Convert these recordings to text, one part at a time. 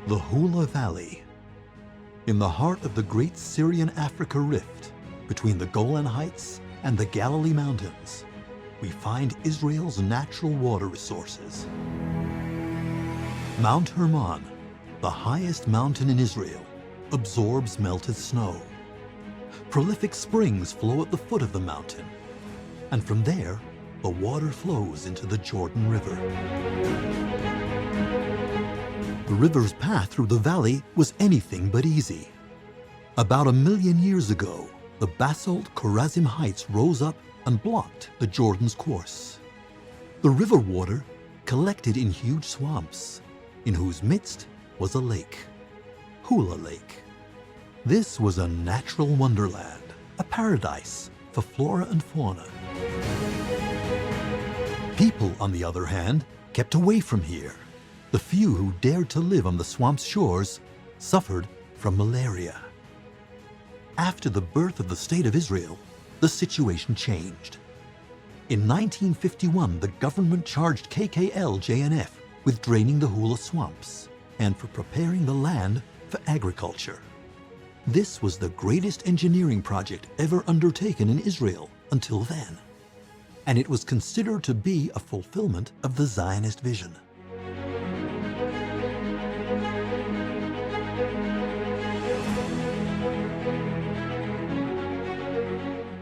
The Hula Valley. In the heart of the great Syrian-Africa rift, between the Golan Heights and the Galilee Mountains, we find Israel's natural water resources. Mount Hermon, the highest mountain in Israel, absorbs melted snow. Prolific springs flow at the foot of the mountain, and from there, the water flows into the Jordan River. The river's path through the valley was anything but easy. About 1 million years ago, the basalt Khorazim Heights rose up and blocked the Jordan's course. The river water collected in huge swamps, in whose midst was a lake, Hula Lake. This was a natural wonderland, a paradise for flora and fauna. People, on the other hand, kept away from here. The few who dared to live on the swamp's shores suffered from malaria. After the birth of the State of Israel, the situation changed. In 1951, the government charged KKL-JNF with draining the Hula swamps and for preparing the land for agriculture. This was the greatest engineering project ever undertaken in Israel until then, and it was considered to be a fulfillment of the Zionist vision.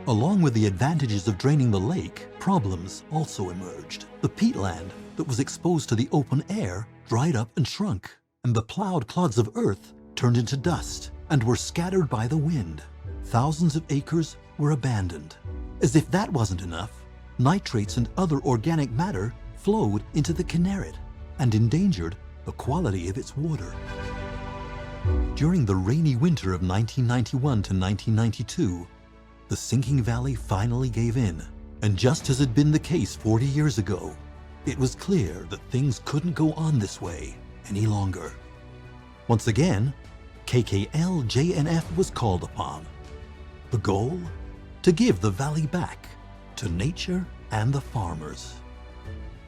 Along with the advantages of draining the lake, problems also emerged. The peatland that was exposed to the open air dried up and shrunk, and the plowed clods of earth turned into dust and were scattered by the wind. Thousands of acres were abandoned. As if that wasn't enough, nitrates and other organic matter flowed into the Kinneret and endangered the quality of its water. During the rainy winter of 1991 to 1992, the sinking valley finally gave in, and just as had been the case 40 years ago, it was clear that things couldn't go on this way any longer. Once again, KKL-JNF was called upon. The goal? To give the valley back to nature and the farmers.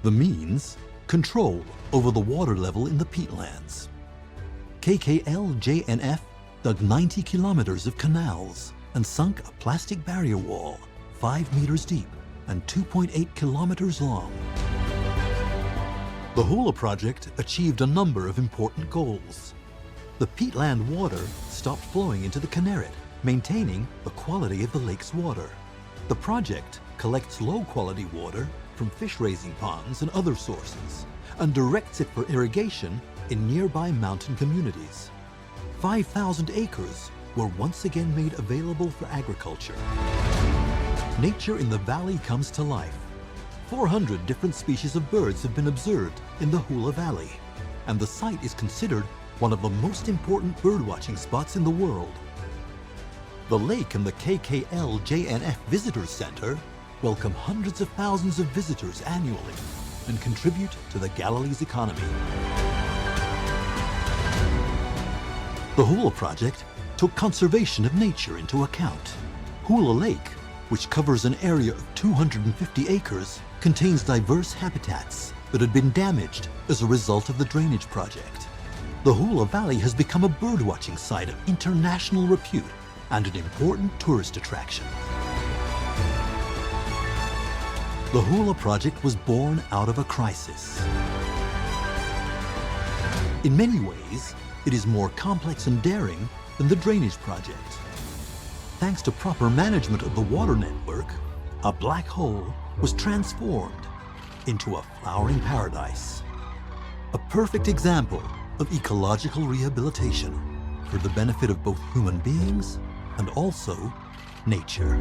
The means? Control over the water level in the peatlands. KKL-JNF dug 90 kilometers of canals and sunk a plastic barrier wall 5 meters deep and 2.8 kilometers long. The Hula project achieved a number of important goals. The peatland water stopped flowing into the Kinneret, maintaining the quality of the lake's water. The project collects low-quality water from fish-raising ponds and other sources and directs it for irrigation in nearby mountain communities. 5,000 acres were once again made available for agriculture. Nature in the valley comes to life. 400 different species of birds have been observed in the Hula Valley, and the site is considered one of the most important birdwatching spots in the world. The lake and the KKL-JNF Visitor Center welcome hundreds of thousands of visitors annually and contribute to the Galilee's economy. The Hula project took conservation of nature into account. Hula Lake, which covers an area of 250 acres, contains diverse habitats that had been damaged as a result of the drainage project. The Hula Valley has become a birdwatching site of international repute and an important tourist attraction. The Hula project was born out of a crisis. In many ways, it is more complex and daring than the drainage project. Thanks to proper management of the water network, a black hole was transformed into a flowering paradise. A perfect example of ecological rehabilitation for the benefit of both human beings and also nature.